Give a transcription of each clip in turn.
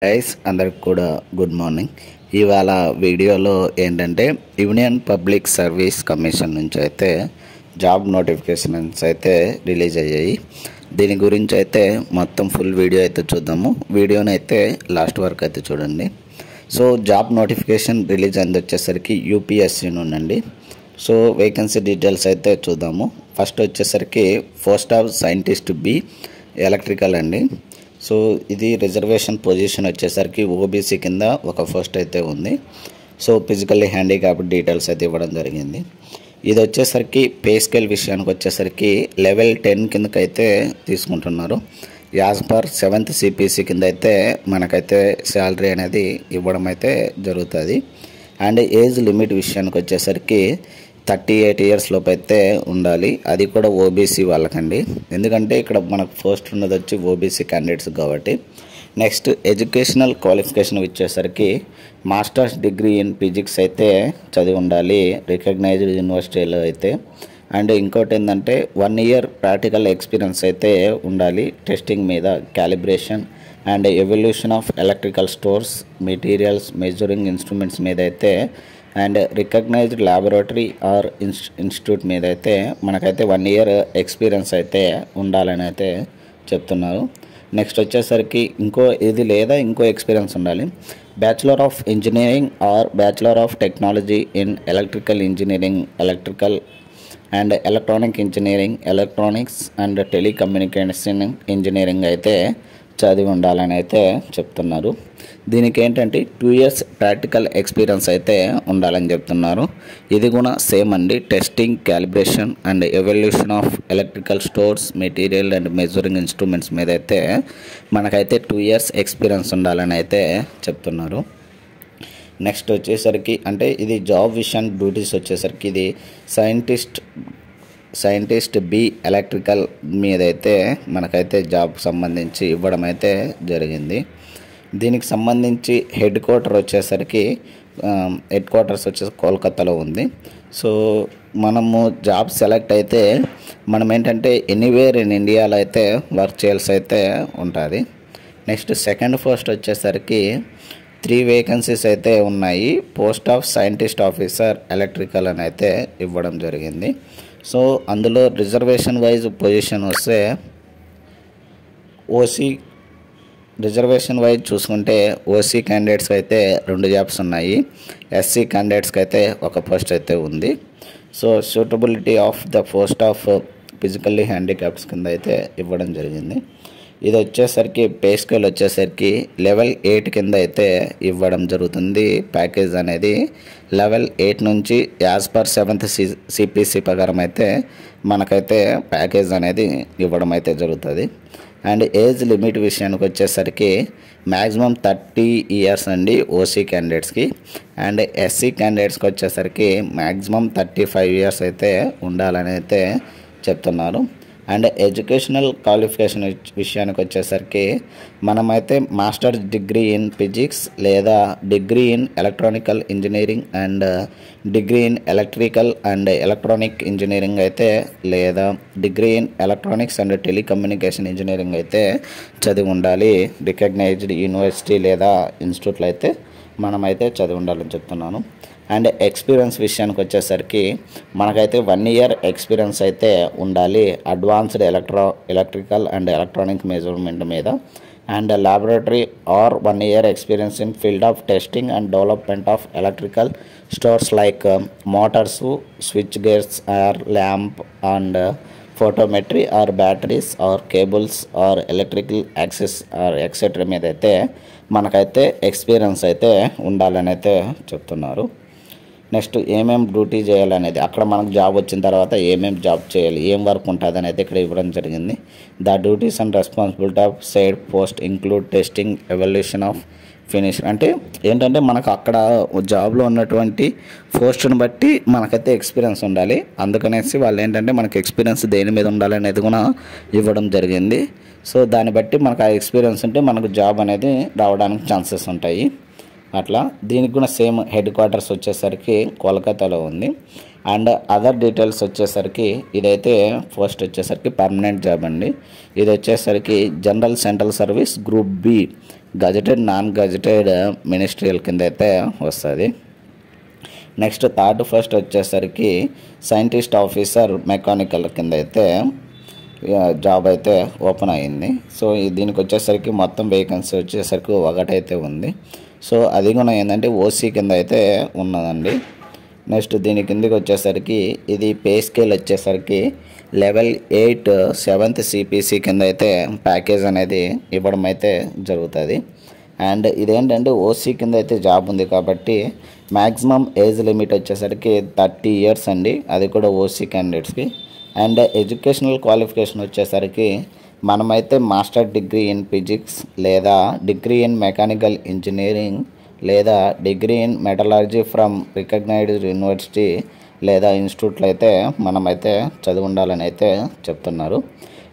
Guys అందరికి కూడా good morning. ఇవాళ వీడియోలో ఏంటంటే యూనియన్ పబ్లిక్ సర్వీస్ కమిషన్ నుంచి అయితే జాబ్ నోటిఫికేషన్స్ అయితే రిలీజ్ అయ్యాయి. దీని గురించి అయితే మొత్తం ఫుల్ వీడియో అయితే చూద్దాము. వీడియోని అయితే లాస్ట్ వరకు అయితే చూడండి. సో జాబ్ నోటిఫికేషన్ రిలీజ్ అయింది వచ్చేసరికి యూపీఎస్సీ నుండి. సో వేకెన్సీ డీటెయిల్స్ అయితే చూద్దాము. ఫస్ట్ వచ్చేసరికి post of scientist B electrical అండి. సో ఇది రిజర్వేషన్ పొజిషన్ వచ్చేసరికి ఓబీసీ కింద ఒక పోస్ట్ అయితే ఉంది. సో ఫిజికల్లీ హ్యాండిక్యాప్ డీటెయిల్స్ అయితే ఇవ్వడం జరిగింది. ఇది వచ్చేసరికి పే స్కేల్ విషయానికి వచ్చేసరికి లెవెల్ 10 కిందకైతే తీసుకుంటున్నారు. యాజ్ పర్ 7th CPC కింద అయితే మనకైతే శాలరీ అనేది ఇవ్వడం అయితే జరుగుతుంది. అండ్ ఏజ్ లిమిట్ విషయానికి వచ్చేసరికి 38 years లోపు అయితే ఉండాలి. అది కూడా ఓబీసీ వాళ్ళకండి, ఎందుకంటే ఇక్కడ మనకు పోస్ట్ ఉన్నది వచ్చి ఓబీసీ క్యాండిడేట్స్ కాబట్టి. నెక్స్ట్ ఎడ్యుకేషనల్ క్వాలిఫికేషన్ వచ్చేసరికి మాస్టర్స్ డిగ్రీ ఇన్ ఫిజిక్స్ అయితే చదివి ఉండాలి రికగ్నైజ్డ్ యూనివర్సిటీలో అయితే. అండ్ ఇంకోటి ఏంటంటే 1 year ప్రాక్టికల్ ఎక్స్పీరియన్స్ అయితే ఉండాలి టెస్టింగ్ మీద, calibration and evaluation of electrical stores, materials, measuring instruments మీద అయితే, and recognised laboratory or institute మీద అయితే మనకైతే 1 year ఎక్స్పీరియన్స్ అయితే ఉండాలని అయితే చెప్తున్నారు. నెక్స్ట్ వచ్చేసరికి ఇంకో ఎక్స్పీరియన్స్ ఉండాలి. Bachelor of engineering are bachelor of technology in electrical engineering, electrical and electronic engineering, electronics and telecommunication engineering అయితే చదివి ఉండాలని అయితే చెప్తున్నారు. దీనికి ఏంటంటే 2 years ప్రాక్టికల్ ఎక్స్పీరియన్స్ అయితే ఉండాలని చెప్తున్నారు. ఇది కూడా సేమ్ అండి, testing, calibration and evaluation of electrical stores, material and measuring instruments మీద అయితే మనకైతే 2 years ఎక్స్పీరియన్స్ ఉండాలని అయితే చెప్తున్నారు. నెక్స్ట్ వచ్చేసరికి అంటే ఇది జాబ్ విషయానికి డ్యూటీస్ వచ్చేసరికి ఇది సైంటిస్ట్ బి ఎలక్ట్రికల్ మీద అయితే మనకైతే జాబ్ సంబంధించి ఇవ్వడం అయితే జరిగింది. దీనికి సంబంధించి హెడ్ క్వార్టర్స్ వచ్చేసి కోల్కతాలో ఉంది. సో మనము జాబ్ సెలెక్ట్ అయితే మనం ఏంటంటే ఎనీవేర్ ఇన్ ఇండియాలో అయితే వర్క్ చేయాల్సి అయితే ఉంటుంది. నెక్స్ట్ సెకండ్ పోస్ట్ వచ్చేసరికి 3 vacancies అయితే ఉన్నాయి. Post of scientist officer electrical అని అయితే ఇవ్వడం జరిగింది. సో అందులో రిజర్వేషన్ వైజ్ పొజిషన్ వస్తే రిజర్వేషన్ వైజ్ చూసుకుంటే ఓసీ క్యాండిడేట్స్కి అయితే 2 jobs ఉన్నాయి. ఎస్సీ క్యాండిడేట్స్కి అయితే ఒక పోస్ట్ అయితే ఉంది. So suitability of the post of physically handicaps కింద అయితే ఇవ్వడం జరిగింది. ఇది వచ్చేసరికి పే స్కేల్ వచ్చేసరికి లెవెల్ 8 కింద అయితే ఇవ్వడం జరుగుతుంది. ప్యాకేజ్ అనేది లెవెల్ 8 నుంచి యాజ్ పర్ 7th CPC ప్రకారం అయితే మనకైతే ప్యాకేజ్ అనేది ఇవ్వడం అయితే జరుగుతుంది. అండ్ ఏజ్ లిమిట్ విషయానికి వచ్చేసరికి మ్యాక్సిమం 30 years అండి ఓసీ క్యాండిడేట్స్కి. అండ్ ఎస్సీ క్యాండిడేట్స్కి వచ్చేసరికి మ్యాక్సిమం 35 years అయితే ఉండాలని అయితే చెప్తున్నారు. అండ్ ఎడ్యుకేషనల్ క్వాలిఫికేషన్ విషయానికి వచ్చేసరికి మనమైతే మాస్టర్స్ డిగ్రీ ఇన్ ఫిజిక్స్ లేదా degree in electronical engineering and degree in electrical and electronic engineering అయితే లేదా degree in electronics and telecommunication engineering అయితే చదివి ఉండాలి రికగ్నైజ్డ్ యూనివర్సిటీ లేదా ఇన్స్టిట్యూట్లో అయితే మనమైతే చదివి ఉండాలని చెప్తున్నాను. అండ్ ఎక్స్పీరియన్స్ విషయానికి వచ్చేసరికి మనకైతే 1 year ఎక్స్పీరియన్స్ అయితే ఉండాలి advanced electrical and electronic measurement మీద. And laboratory or 1 year experience in field of testing and development of electrical stores like motors, switch gears or lamp and photometry or batteries or cables or electrical access or etcetera మీద అయితే మనకైతే experience అయితే ఉండాలని అయితే చెప్తున్నారు. Next ఏమేమి duty చేయాలనేది అక్కడ మనకు జాబ్ వచ్చిన తర్వాత ఏమేమి జాబ్ చేయాలి, ఏం వర్క్ ఉంటుంది అనేది ఇక్కడ ఇవ్వడం జరిగింది. The duties and responsibility of side post include testing, evolution of finish. అంటే ఏంటంటే మనకు అక్కడ జాబ్లో ఉన్నటువంటి పోస్ట్ని బట్టి మనకైతే ఎక్స్పీరియన్స్ ఉండాలి. అందుకనేసి వాళ్ళు ఏంటంటే మనకి ఎక్స్పీరియన్స్ దేని మీద ఉండాలనేది కూడా ఇవ్వడం జరిగింది. సో దాన్ని బట్టి మనకు ఆ ఎక్స్పీరియన్స్ ఉంటే మనకు జాబ్ అనేది రావడానికి ఛాన్సెస్ ఉంటాయి. అట్లా దీనికి కూడా సేమ్ హెడ్ క్వార్టర్స్ వచ్చేసరికి కోల్కతాలో ఉంది. అండ్ అదర్ డీటెయిల్స్ వచ్చేసరికి ఇదైతే ఫస్ట్ వచ్చేసరికి పర్మనెంట్ జాబ్ అండి. ఇది వచ్చేసరికి general central service group B gazetted non gazetted ministerial కింద అయితే వస్తుంది. నెక్స్ట్ థర్డ్ ఫస్ట్ వచ్చేసరికి సైంటిస్ట్ ఆఫీసర్ మెకానికల్ కింద అయితే జాబ్ అయితే ఓపెన్ అయ్యింది. సో దీనికి వచ్చేసరికి మొత్తం వేకెన్సీ వచ్చేసరికి ఒకటైతే ఉంది. సో అది కూడా ఏంటంటే ఓసీ కింద అయితే ఉన్నదండి. నెక్స్ట్ దీని కిందకి వచ్చేసరికి ఇది పే స్కేల్ వచ్చేసరికి లెవెల్ 8 7th CPC కింద అయితే ప్యాకేజ్ అనేది ఇవ్వడం అయితే జరుగుతుంది. అండ్ ఇదేంటంటే ఓసీ కింద అయితే జాబ్ ఉంది కాబట్టి మ్యాక్సిమం ఏజ్ లిమిట్ వచ్చేసరికి 30 years అండి, అది కూడా ఓసీ క్యాండిడేట్స్కి. అండ్ ఎడ్యుకేషనల్ క్వాలిఫికేషన్ వచ్చేసరికి మనమైతే మాస్టర్ డిగ్రీ ఇన్ ఫిజిక్స్ లేదా డిగ్రీ ఇన్ మెకానికల్ ఇంజనీరింగ్ లేదా degree in metallurgy from recognised university లేదా ఇన్స్టిట్యూట్లో అయితే మనమైతే చదివి ఉండాలని అయితే చెప్తున్నారు.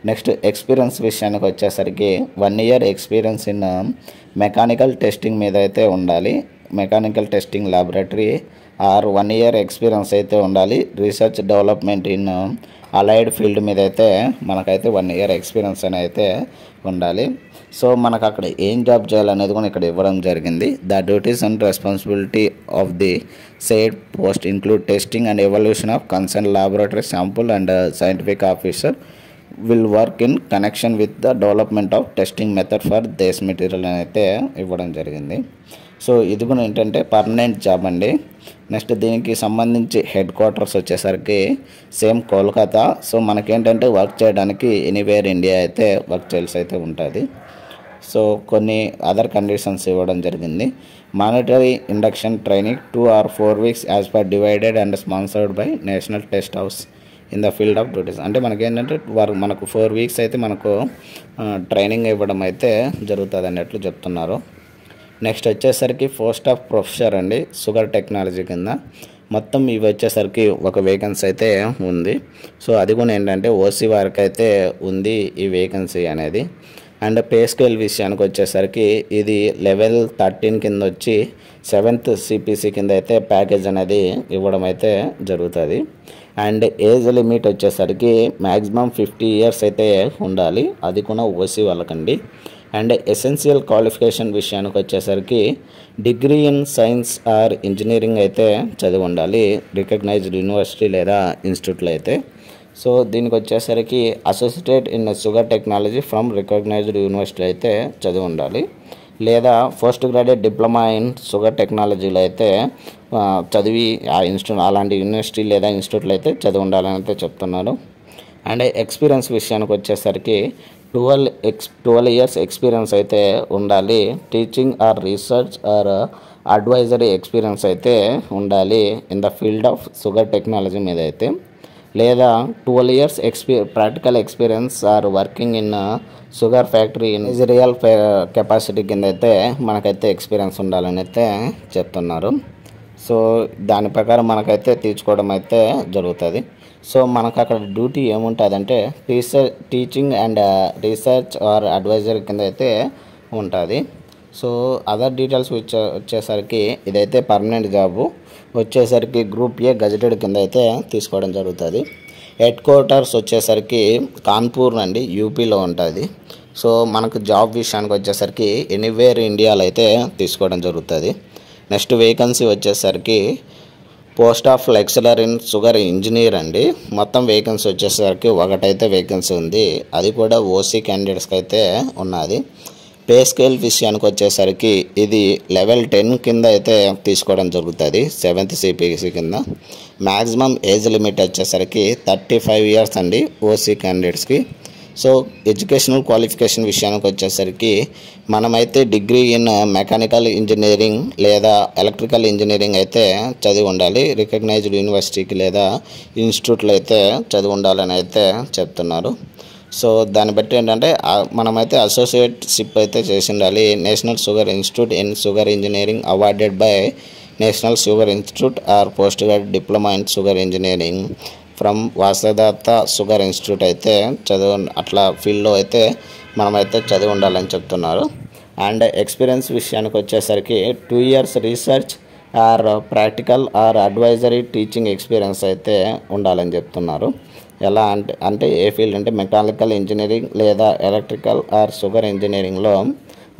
నెక్స్ట్ ఎక్స్పీరియన్స్ విషయానికి వచ్చేసరికి 1 year experience in mechanical testing మీద అయితే ఉండాలి. Mechanical testing laboratory or 1 year experience అయితే ఉండాలి. Research development in allied field మీద అయితే మనకైతే 1 year ఎక్స్పీరియన్స్ అని అయితే ఉండాలి. సో మనకు అక్కడ ఏం జాబ్ చేయాలనేది కూడా ఇక్కడ ఇవ్వడం జరిగింది. The duties and responsibility of the said post include testing and evaluation of concern laboratory sample and scientific officer will work in connection with the development of testing method for these material అని అయితే ఇవ్వడం జరిగింది. So ఇది కూడా ఏంటంటే permanent job అండి. Next దీనికి సంబంధించి హెడ్ క్వార్టర్స్ వచ్చేసరికి సేమ్ కోల్కతా. సో మనకేంటంటే వర్క్ చేయడానికి ఎనీవేర్ ఇండియా అయితే వర్క్ చేయాల్సి అయితే ఉంటుంది. సో కొన్ని అదర్ కండిషన్స్ ఇవ్వడం జరిగింది. Monetary induction training 2 or 4 weeks as per divided and sponsored by national test house in the field of duties. అంటే మనకేంటంటే మనకు 4 weeks అయితే మనకు ట్రైనింగ్ ఇవ్వడం అయితే జరుగుతుంది అన్నట్లు చెప్తున్నారు. నెక్స్ట్ వచ్చేసరికి పోస్ట్ ఆఫ్ ప్రొఫెసర్ అండి, షుగర్ టెక్నాలజీ కింద. మొత్తం ఇవి వచ్చేసరికి ఒక వేకెన్సీ అయితే ఉంది. సో అది కూడా ఏంటంటే ఓసీ వారికి అయితే ఉంది ఈ వేకెన్సీ అనేది. అండ్ పే స్కేల్ విషయానికి వచ్చేసరికి ఇది లెవెల్ 13 కింద వచ్చి 7th CPC కింద అయితే ప్యాకేజ్ అనేది ఇవ్వడం అయితే జరుగుతుంది. అండ్ ఏజ్ లిమిట్ వచ్చేసరికి మ్యాక్సిమం 50 years అయితే ఉండాలి, అది కూడా ఓసీ వాళ్ళకండి. అండ్ ఎసెన్షియల్ క్వాలిఫికేషన్ విషయానికి వచ్చేసరికి degree in science or engineering అయితే చదివి ఉండాలి రికగ్నైజ్డ్ యూనివర్సిటీ లేదా ఇన్స్టిట్యూట్లో అయితే. సో దీనికి వచ్చేసరికి associate in sugar technology from recognised university అయితే చదివి ఉండాలి, లేదా post graduate diploma in sugar టెక్నాలజీలో అయితే చదివి ఆ ఇన్స్టిట్యూట్ అలాంటి యూనివర్సిటీ లేదా ఇన్స్టిట్యూట్లో అయితే చదివి ఉండాలని అయితే చెప్తున్నారు. అండ్ ఎక్స్పీరియన్స్ విషయానికి వచ్చేసరికి 12 years ఎక్స్పీరియన్స్ అయితే ఉండాలి. Teaching or research or advisory experience అయితే ఉండాలి in the field of sugar technology మీద అయితే, లేదా 12 years practical experience or working in sugar factory in real capacity కింద అయితే మనకైతే ఎక్స్పీరియన్స్ ఉండాలని అయితే చెప్తున్నారు. సో దాని ప్రకారం మనకైతే తీర్చుకోవడం అయితే జరుగుతుంది. సో మనకు అక్కడ డ్యూటీ ఏముంటుందంటే teaching and research or advisory కింద అయితే ఉంటుంది. సో అదర్ డీటెయిల్స్ వచ్చేసరికి ఇదైతే పర్మనెంట్ జాబు వచ్చేసరికి గ్రూప్ ఏ గజెటెడ్ కింద అయితే తీసుకోవడం జరుగుతుంది. హెడ్ క్వార్టర్స్ వచ్చేసరికి కాన్పూర్ అండి, యూపీలో ఉంటుంది. సో మనకు జాబ్ విషయానికి వచ్చేసరికి ఎనీవేర్ ఇండియాలో అయితే తీసుకోవడం జరుగుతుంది. నెక్స్ట్ వేకెన్సీ వచ్చేసరికి post of lecturer in sugar engineer అండి. మొత్తం వేకెన్సీ వచ్చేసరికి ఒకటైతే వేకెన్సీ ఉంది, అది కూడా ఓసీ క్యాండిడేట్స్కి అయితే ఉన్నది. పే స్కేల్ విషయానికి వచ్చేసరికి ఇది లెవెల్ 10 కింద అయితే తీసుకోవడం జరుగుతుంది 7th CPC కింద. మ్యాక్సిమం ఏజ్ లిమిట్ వచ్చేసరికి 35 years అండి ఓసీ క్యాండిడేట్స్కి. సో ఎడ్యుకేషనల్ క్వాలిఫికేషన్ విషయానికి వచ్చేసరికి మనమైతే డిగ్రీ ఇన్ మెకానికల్ ఇంజనీరింగ్ లేదా ఎలక్ట్రికల్ ఇంజనీరింగ్ అయితే చదివి ఉండాలి రికగ్నైజ్డ్ యూనివర్సిటీకి లేదా ఇన్స్టిట్యూట్లో అయితే చదివి ఉండాలని అయితే చెప్తున్నారు. సో దాన్ని బట్టి ఏంటంటే మనమైతే అసోసియేట్షిప్ అయితే చేసి ఉండాలి. National sugar institute in sugar engineering awarded by national sugar institute or post graduate diploma in sugar engineering from Vasantdada sugar institute అయితే అట్లా ఫీల్డ్లో అయితే మనమైతే చదివి ఉండాలని చెప్తున్నారు. అండ్ ఎక్స్పీరియన్స్ విషయానికి వచ్చేసరికి 2 years research or practical or advisory teaching experience అయితే ఉండాలని చెప్తున్నారు. ఎలా అంటే ఏ ఫీల్డ్ అంటే మెకానికల్ ఇంజనీరింగ్ లేదా ఎలక్ట్రికల్ ఆర్ షుగర్ ఇంజనీరింగ్లో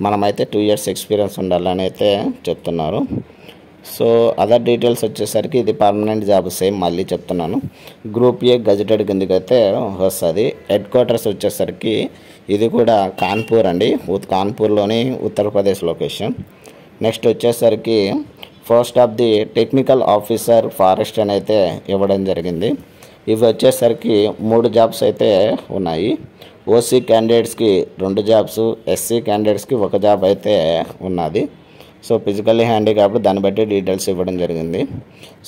మనమైతే 2 years ఎక్స్పీరియన్స్ ఉండాలని అయితే చెప్తున్నారు. సో అదర్ డీటెయిల్స్ వచ్చేసరికి ఇది పర్మనెంట్ జాబ్ సేమ్ మళ్ళీ చెప్తున్నాను. గ్రూప్ ఏ గజెటెడ్ కిందకైతే వస్తుంది. హెడ్ క్వార్టర్స్ వచ్చేసరికి ఇది కూడా కాన్పూర్ అండి, కాన్పూర్లోని ఉత్తరప్రదేశ్ లొకేషన్. నెక్స్ట్ వచ్చేసరికి post of the technical officer forest అని అయితే ఇవ్వడం జరిగింది. ఇవి వచ్చేసరికి 3 జాబ్స్ అయితే ఉన్నాయి. ఓసీ క్యాండిడేట్స్కి 2 జాబ్స్, ఎస్సీ క్యాండిడేట్స్కి 1 జాబ్ అయితే ఉన్నది. సో ఫిజికల్లీ హ్యాండిక్యాప్డ్ దాన్ని బట్టి డీటెయిల్స్ ఇవ్వడం జరిగింది.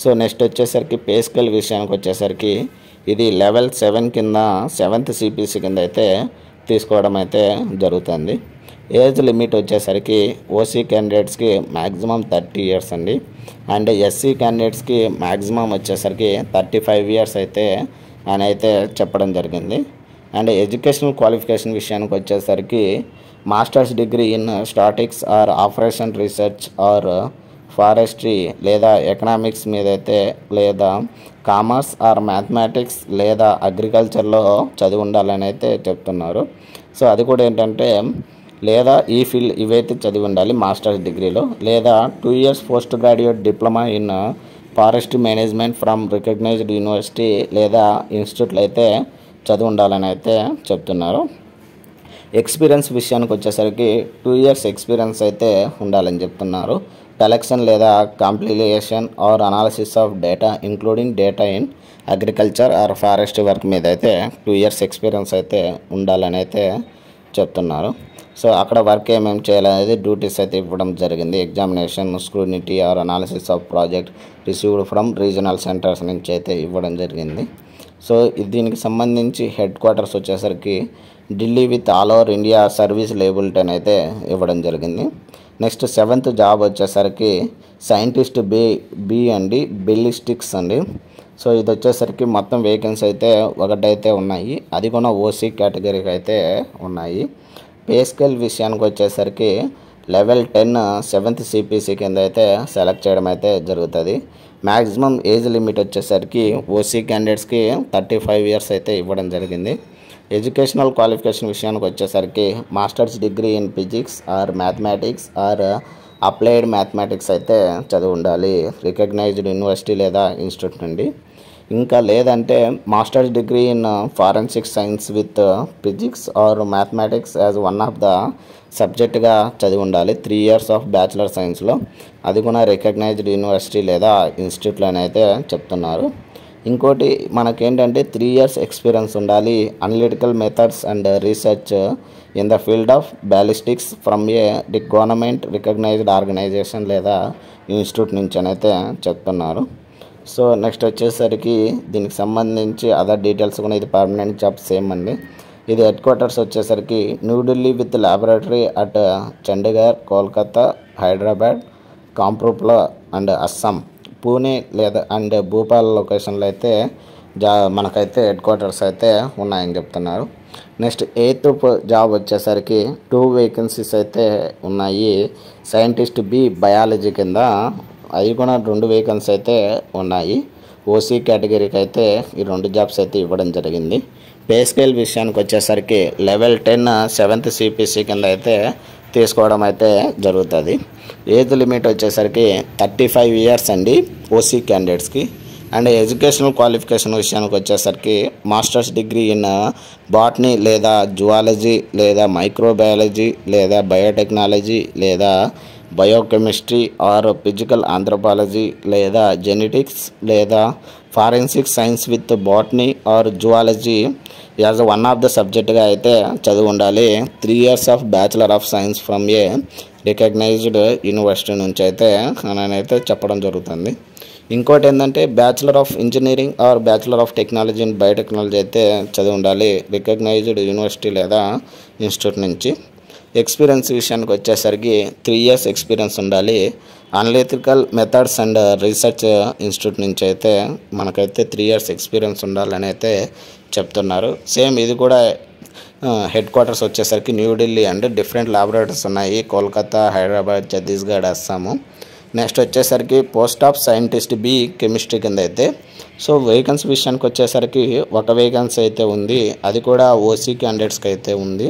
సో నెక్స్ట్ వచ్చేసరికి పే స్కేల్ విషయానికి వచ్చేసరికి ఇది లెవెల్ 7 కింద 7th CPC కింద అయితే తీసుకోవడం అయితే జరుగుతుంది. ఏజ్ లిమిట్ వచ్చేసరికి ఓసీ క్యాండిడేట్స్కి మ్యాక్సిమం 30 years అండి, అండ్ ఎస్సీ క్యాండిడేట్స్కి మ్యాక్సిమం వచ్చేసరికి 35 years అయితే అని అయితే చెప్పడం జరిగింది. అండ్ ఎడ్యుకేషనల్ క్వాలిఫికేషన్ విషయానికి వచ్చేసరికి masters degree in statics or operation research or forestry లేదా ఎకనామిక్స్ మీద అయితే లేదా కామర్స్ ఆర్ మ్యాథమెటిక్స్ లేదా అగ్రికల్చర్లో చదివి ఉండాలని అయితే చెప్తున్నారు. సో అది కూడా ఏంటంటే లేదా ఈ ఫీల్డ్ ఇవైతే చదివి ఉండాలి మాస్టర్స్ డిగ్రీలో, లేదా 2 years post graduate diploma in forest management from recognised university లేదా ఇన్స్టిట్యూట్లో అయితే చదివి ఉండాలని అయితే చెప్తున్నారు. ఎక్స్పీరియన్స్ విషయానికి వచ్చేసరికి 2 years ఎక్స్పీరియన్స్ అయితే ఉండాలని చెప్తున్నారు. కలెక్షన్ లేదా complication or analysis of data including data in agriculture or forest work మీద అయితే 2 years ఎక్స్పీరియన్స్ అయితే ఉండాలని అయితే చెప్తున్నారు. సో అక్కడ వర్క్ ఏమేమి చేయాలనేది డ్యూటీస్ అయితే ఇవ్వడం జరిగింది. Examination, scrutiny or analysis of project received from regional centres నుంచి అయితే ఇవ్వడం జరిగింది. సో దీనికి సంబంధించి హెడ్ క్వార్టర్స్ వచ్చేసరికి Delhi with all over India service లేబుల్టన్ అయితే ఇవ్వడం జరిగింది. నెక్స్ట్ 7th జాబ్ వచ్చేసరికి సైంటిస్ట్ బి అండి, బెల్లిస్టిక్స్ అండి. సో ఇది వచ్చేసరికి మొత్తం వేకెన్సీ అయితే 1 అయితే ఉన్నాయి, అది కూడా ఓసీ కేటగిరీకి అయితే ఉన్నాయి. పే స్కేల్ విషయానికి వచ్చేసరికి లెవెల్ 10 7th CPC కింద అయితే సెలెక్ట్ చేయడం అయితే జరుగుతుంది. మ్యాక్సిమం ఏజ్ లిమిట్ వచ్చేసరికి ఓసీ క్యాండిడేట్స్కి 35 years అయితే ఇవ్వడం జరిగింది. ఎడ్యుకేషనల్ క్వాలిఫికేషన్ విషయానికి వచ్చేసరికి masters degree in physics or mathematics are applied mathematics అయితే చదివి ఉండాలి రికగ్నైజ్డ్ యూనివర్సిటీ లేదా ఇన్స్టిట్యూట్ నుండి. ఇంకా లేదంటే masters degree in forensic science with physics or mathematics as one of the సబ్జెక్ట్గా చదివి ఉండాలి 3 years ఆఫ్ బ్యాచిలర్ సైన్స్లో, అది కూడా రికగ్నైజ్డ్ యూనివర్సిటీ లేదా ఇన్స్టిట్యూట్లోనైతే చెప్తున్నారు. ఇంకోటి మనకేంటంటే 3 years ఎక్స్పీరియన్స్ ఉండాలి analytical methods and research in the field of ballistics from a government recognized organization లేదా ఇన్స్టిట్యూట్ నుంచి అని అయితే చెప్తున్నారు. సో నెక్స్ట్ వచ్చేసరికి దీనికి సంబంధించి అదర్ డీటెయిల్స్ కూడా ఇది పర్మనెంట్ జాబ్ సేమ్ అండి. ఇది హెడ్ క్వార్టర్స్ వచ్చేసరికి New Delhi with laboratory at Chandigarh, Kolkata, Hyderabad, కాంప్రూప్లో అండ్ అస్సాం, పూణే లేదా అండ్ భూపాల్ లొకేషన్లో అయితే మనకైతే హెడ్ క్వార్టర్స్ అయితే ఉన్నాయని చెప్తున్నారు. నెక్స్ట్ 8th జాబ్ వచ్చేసరికి 2 వేకెన్సీస్ అయితే ఉన్నాయి. సైంటిస్ట్ బి బయాలజీ కింద అవి కూడా 2 వేకెన్సీ అయితే ఉన్నాయి. ఓసీ కేటగిరీకి అయితే ఈ 2 జాబ్స్ అయితే ఇవ్వడం జరిగింది. పే స్కేల్ విషయానికి వచ్చేసరికి లెవెల్ 10 7th CPC కింద అయితే తీసుకోవడం అయితే జరుగుతుంది. ఏజ్ లిమిట్ వచ్చేసరికి 35 years అండి ఓసీ క్యాండిడేట్స్కి. అండ్ ఎడ్యుకేషనల్ క్వాలిఫికేషన్ విషయానికి వచ్చేసరికి మాస్టర్స్ డిగ్రీ ఇన్ బాటనీ లేదా జువాలజీ లేదా మైక్రోబయాలజీ లేదా బయోటెక్నాలజీ లేదా బయోకెమిస్ట్రీ ఆర్ ఫిజికల్ ఆంథ్రోపాలజీ లేదా జెనెటిక్స్ లేదా forensic science with botany or zoology as one of the సబ్జెక్ట్గా అయితే చదివి ఉండాలి 3 years of bachelor of science from a recognized university నుంచి అయితే అయితే చెప్పడం జరుగుతుంది. ఇంకోటి ఏంటంటే bachelor of engineering or bachelor of technology in biotechnology అయితే చదివి ఉండాలి రికగ్నైజ్డ్ యూనివర్సిటీ లేదా ఇన్స్టిట్యూట్ నుంచి. ఎక్స్పీరియన్స్ విషయానికి వచ్చేసరికి 3 years ఎక్స్పీరియన్స్ ఉండాలి analytical methods and research institute నుంచి అయితే మనకైతే 3 years ఎక్స్పీరియన్స్ ఉండాలని అయితే చెప్తున్నారు. సేమ్ ఇది కూడా హెడ్ క్వార్టర్స్ వచ్చేసరికి న్యూఢిల్లీ అండ్ డిఫరెంట్ ల్యాబొరేటరీస్ ఉన్నాయి కోల్కతా, హైదరాబాద్, ఛత్తీస్గఢ్, అస్సాము. నెక్స్ట్ వచ్చేసరికి post of scientist B chemistry కింద అయితే. సో వేకెన్సీ విషయానికి వచ్చేసరికి ఒక వేకెన్సీ అయితే ఉంది, అది కూడా ఓసీ క్యాండిడేట్స్కి అయితే ఉంది.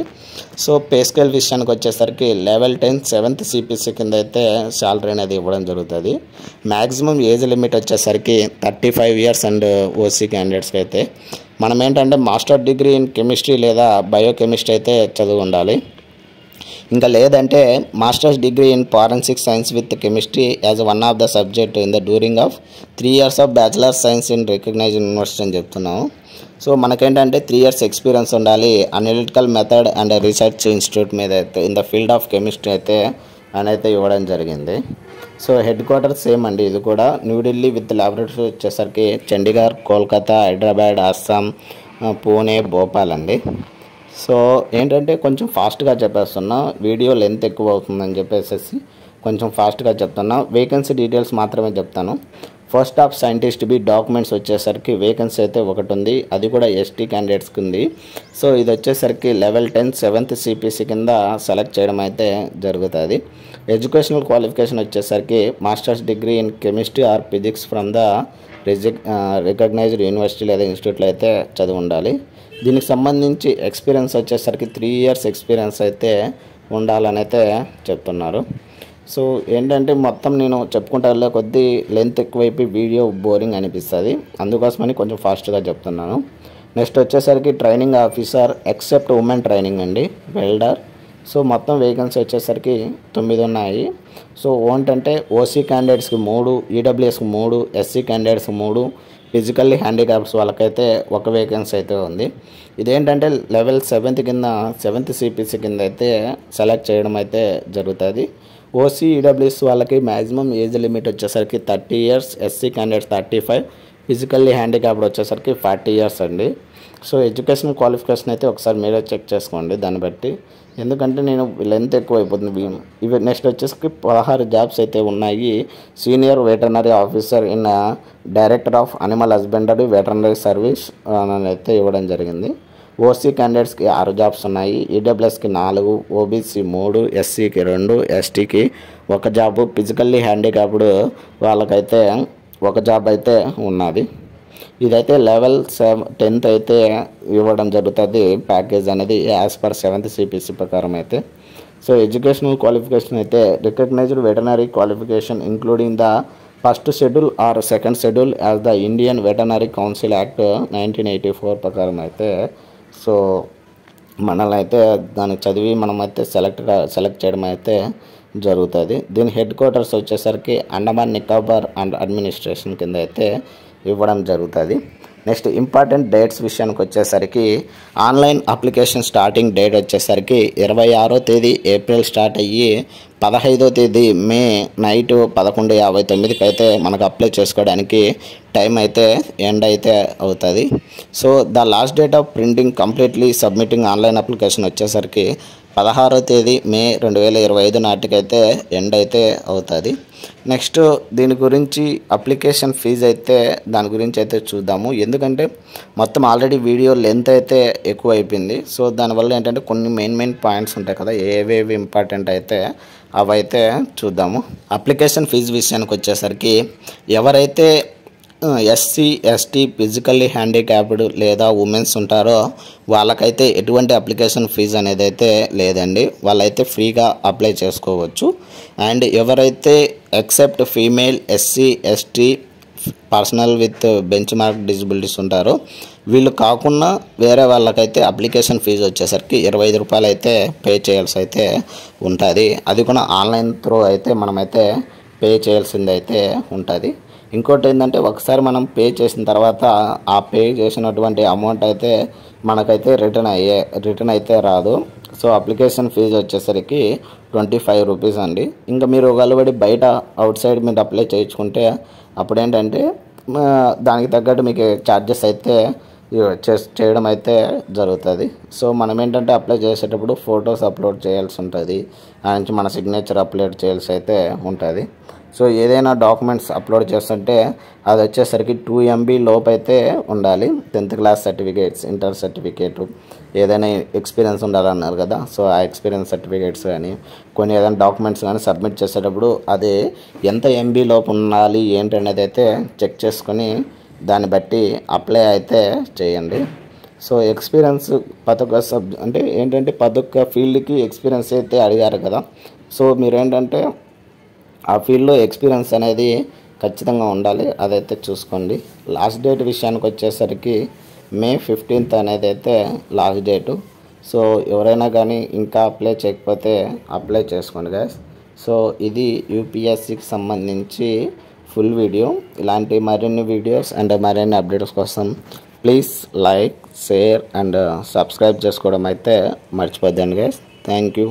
సో పే స్కేల్ విషయానికి వచ్చేసరికి లెవెల్ 10 7th సిపిసి కింద అయితే శాలరీ అనేది ఇవ్వడం జరుగుతుంది. మ్యాక్సిమం ఏజ్ లిమిట్ వచ్చేసరికి 35 years అండ్ ఓసీ క్యాండిడేట్స్కి అయితే. మనం ఏంటంటే మాస్టర్ డిగ్రీ ఇన్ కెమిస్ట్రీ లేదా బయోకెమిస్ట్రీ అయితే చదువు ఉండాలి. ఇంకా లేదంటే masters degree in forensic science with chemistry as one of the subject in the during of 3 years of bachelor science in recognised university అని చెప్తున్నాము. సో మనకేంటంటే 3 years ఎక్స్పీరియన్స్ ఉండాలి analytical method and research institute మీద అయితే in the field of chemistry అయితే అయితే ఇవ్వడం జరిగింది. సో హెడ్ క్వార్టర్స్ సేమ్ అండి, ఇది కూడా న్యూఢిల్లీ విత్ ల్యాబొరేటరీ వచ్చేసరికి చండీగఢ్, కోల్కతా, హైదరాబాద్, అస్సాం, పూణే, భోపాల్ అండి. సో ఏంటంటే కొంచెం ఫాస్ట్గా చెప్పేస్తున్నా, వీడియో లెంత్ ఎక్కువ అవుతుందని చెప్పేసి కొంచెం ఫాస్ట్గా చెప్తున్నా. వేకెన్సీ డీటెయిల్స్ మాత్రమే చెప్తాను. Post of scientist B documents వచ్చేసరికి వేకెన్సీ అయితే ఒకటి ఉంది, అది కూడా ఎస్టీ క్యాండిడేట్స్కి ఉంది. సో ఇది వచ్చేసరికి లెవెల్ 10 7th సిపిసి కింద సెలెక్ట్ చేయడం అయితే జరుగుతుంది. ఎడ్యుకేషనల్ క్వాలిఫికేషన్ వచ్చేసరికి masters degree in chemistry or physics from the recognised university లేదా ఇన్స్టిట్యూట్లో అయితే చదివి ఉండాలి. దీనికి సంబంధించి ఎక్స్పీరియన్స్ వచ్చేసరికి 3 years ఎక్స్పీరియన్స్ అయితే ఉండాలని అయితే చెప్తున్నారు. సో ఏంటంటే మొత్తం నేను చెప్పుకుంటా వెళ్ళే కొద్దీ లెంత్ ఎక్కువైపోయి వీడియో బోరింగ్ అనిపిస్తుంది, అందుకోసమని కొంచెం ఫాస్ట్గా చెప్తున్నాను. నెక్స్ట్ వచ్చేసరికి training officer except women training అండి, వెల్డర్. సో మొత్తం వేకెన్సీ వచ్చేసరికి 9 ఉన్నాయి. సో ఏంటంటే ఓసీ క్యాండిడేట్స్కి 3, ఈడబ్ల్యూఎస్కి 3, ఎస్సీ క్యాండిడేట్స్కి 3, ఫిజికల్లీ హ్యాండిక్యాప్స్ వాళ్ళకైతే ఒక వేకెన్సీ అయితే ఉంది. ఇదేంటంటే లెవెల్ 7th కింద 7th సిపిసి కింద అయితే సెలెక్ట్ చేయడం అయితే జరుగుతుంది. ఓసీ ఈడబ్ల్యూఎస్ వాళ్ళకి మ్యాక్సిమం ఏజ్ లిమిట్ వచ్చేసరికి 30 years, SC candidates 35, physically handicapped వచ్చేసరికి 40 years అండి. సో ఎడ్యుకేషన్ క్వాలిఫికేషన్ అయితే ఒకసారి మీరే చెక్ చేసుకోండి దాన్ని బట్టి, ఎందుకంటే నేను లెంత్ ఎక్కువ అయిపోతుంది. ఇవి నెక్స్ట్ వచ్చేసరికి 16 jobs అయితే ఉన్నాయి. Senior veterinary officer in director of animal husbandry veterinary service అని అయితే ఇవ్వడం జరిగింది. ఓసీ క్యాండిడేట్స్కి 6 jobs ఉన్నాయి, ఈడబ్ల్యూఎస్కి 4, ఓబీసీ 3, ఎస్సీకి 2, ఎస్టీకి 1 job, ఫిజికల్లీ హ్యాండిక్యాప్డ్ వాళ్ళకైతే 1 job అయితే ఉన్నది. ఇదైతే లెవెల్ 10th అయితే ఇవ్వడం జరుగుతుంది ప్యాకేజ్ అనేది యాజ్ పర్ 7th సిపిసి ప్రకారం అయితే. సో ఎడ్యుకేషనల్ క్వాలిఫికేషన్ అయితే recognised veterinary qualification including the first schedule or second schedule as the Indian veterinary council act 1984 ప్రకారం అయితే. సో మనల్ని అయితే దాన్ని చదివి మనమైతే సెలెక్ట్ చేయడం అయితే జరుగుతుంది. దీని హెడ్ క్వార్టర్స్ వచ్చేసరికి అండమాన్ నికోబార్ అండ్ అడ్మినిస్ట్రేషన్ కింద అయితే ఇవ్వడం జరుగుతుంది. నెక్స్ట్ ఇంపార్టెంట్ డేట్స్ విషయానికి వచ్చేసరికి ఆన్లైన్ అప్లికేషన్ స్టార్టింగ్ డేట్ వచ్చేసరికి 26వ తేదీ ఏప్రిల్ స్టార్ట్ అయ్యి 15వ తేదీ మే నైట్ 11:59కి అయితే మనకు అప్లై చేసుకోవడానికి టైం అయితే ఎండ్ అయితే అవుతుంది. So the last date of printing completely submitting online application వచ్చేసరికి 16వ తేదీ మే 2025 నాటికైతే ఎండ్ అయితే అవుతుంది. నెక్స్ట్ దీని గురించి అప్లికేషన్ ఫీజు అయితే దాని గురించి అయితే చూద్దాము, ఎందుకంటే మొత్తం ఆల్రెడీ వీడియో లెంత్ అయితే ఎక్కువ అయిపోయింది. సో దానివల్ల ఏంటంటే కొన్ని మెయిన్ పాయింట్స్ ఉంటాయి కదా, ఏవేవి ఇంపార్టెంట్ అయితే అవైతే చూద్దాము. అప్లికేషన్ ఫీజు విషయానికి వచ్చేసరికి ఎవరైతే ఎస్సీ ఎస్టీ ఫిజికల్లీ హ్యాండిక్యాప్డ్ లేదా ఉమెన్స్ ఉంటారో వాళ్ళకైతే ఎటువంటి అప్లికేషన్ ఫీజు అనేది అయితే లేదండి, వాళ్ళైతే ఫ్రీగా అప్లై చేసుకోవచ్చు. అండ్ ఎవరైతే except female SC ST personal with bench mark disabilities ఉంటారో వీళ్ళు కాకుండా వేరే వాళ్ళకైతే అప్లికేషన్ ఫీజు వచ్చేసరికి 25 రూపాయలు అయితే పే చేయాల్సి అయితే ఉంటుంది. అది కూడా ఆన్లైన్ త్రూ అయితే మనమైతే పే చేయాల్సింది అయితే ఉంటుంది. ఇంకోటి ఏంటంటే ఒకసారి మనం పే చేసిన తర్వాత ఆ పే చేసినటువంటి అమౌంట్ అయితే మనకైతే రిటర్న్ అయితే రాదు. సో అప్లికేషన్ ఫీజు వచ్చేసరికి 25 రూపీస్ అండి. ఇంకా మీరు ఒకవేళ బయట అవుట్ సైడ్ మీరు అప్లై చేయించుకుంటే అప్పుడు ఏంటంటే దానికి తగ్గట్టు మీకు ఛార్జెస్ అయితే చేయడం అయితే జరుగుతుంది. సో మనం ఏంటంటే అప్లై చేసేటప్పుడు ఫొటోస్ అప్లోడ్ చేయాల్సి ఉంటుంది, ఆ నుంచి మన సిగ్నేచర్ అప్లోడ్ చేయాల్సి అయితే ఉంటుంది. సో ఏదైనా డాక్యుమెంట్స్ అప్లోడ్ చేస్తుంటే అది వచ్చేసరికి 2 MB లోపు అయితే ఉండాలి. 10th class certificates, inter certificate, ఏదైనా ఎక్స్పీరియన్స్ ఉండాలన్నారు కదా, సో ఆ ఎక్స్పీరియన్స్ సర్టిఫికేట్స్ కానీ కొన్ని ఏదైనా డాక్యుమెంట్స్ కానీ సబ్మిట్ చేసేటప్పుడు అది ఎంత ఎంబీ లోపు ఉండాలి ఏంటి అనేది అయితే చెక్ చేసుకొని దాన్ని బట్టి అప్లై అయితే చేయండి. సో ఎక్స్పీరియన్స్ ప్రతి ఒక్క అంటే ఏంటంటే ప్రతి ఒక్క ఫీల్డ్కి ఎక్స్పీరియన్స్ అయితే అడిగారు కదా, సో మీరు ఏంటంటే ఆ ఫీల్డ్లో ఎక్స్పీరియన్స్ అనేది ఖచ్చితంగా ఉండాలి, అదైతే చూసుకోండి. లాస్ట్ డేట్ విషయానికి వచ్చేసరికి May 15th అనేది అయితే లాస్ట్ డేటు. సో ఎవరైనా కానీ ఇంకా అప్లై చేయకపోతే అప్లై చేసుకోండి గైస్. సో ఇది యూపీఎస్సికి సంబంధించి ఫుల్ వీడియో. ఇలాంటి మరిన్ని వీడియోస్ అండ్ మరిన్ని అప్డేట్స్ కోసం please like, share and subscribe చేసుకోవడం అయితే మర్చిపోద్దండి గైస్. Thank you.